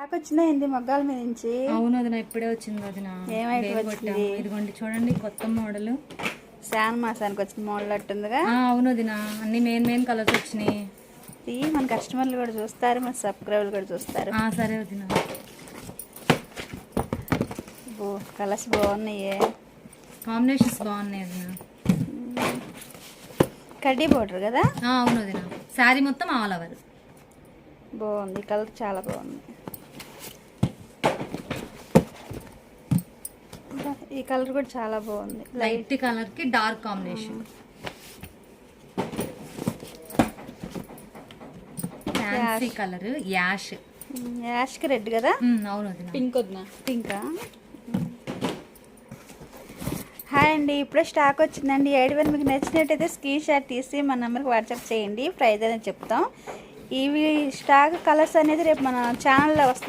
వచ్చిందా ఏంది మగ్గాల మీద నుంచి? అవును వదిన, ఇప్పుడే వచ్చింది వదిన. ఇదిగోండి చూడండి, కొత్త మోడల్. శ్రావణ మాసానికి వచ్చిన మోడల్ అట్టుందిగా. అవును వదిన, అన్ని మెయిన్ కలర్స్ వచ్చినాయి. మన కస్టమర్లు కూడా చూస్తారు, మన సబ్స్క్రైబర్లు కూడా చూస్తారు. సరే వదిన. కలర్స్ బాగున్నాయి, కాంబినేషన్స్ బాగున్నాయి వదిన. కడ్డీ బోర్డర్ కదా? అవును వదిన, శారీ మొత్తం ఆల్ ఓవర్ బాగుంది, కలర్ చాలా బాగుంది. ఈ కలర్ కూడా చాలా బాగుంది, లైట్ కలర్ కి dark combination. Fancy colour ash కి రెడ్ కదా? అవును వదిన. పింక్ వదిన, పింకా? హాయ్ అండి, ఇప్పుడే స్టాక్ వచ్చిందండి. ఏడువని మీకు నచ్చినట్టయితే స్క్రీన్ షాట్ తీసి మన నెంబర్కి వాట్సాప్ చేయండి, ప్రైస్ అనేది చెప్తాం. ఇవి స్టాక్ కలర్స్ అనేది రేపు మన ఛానల్లో వస్తుంది.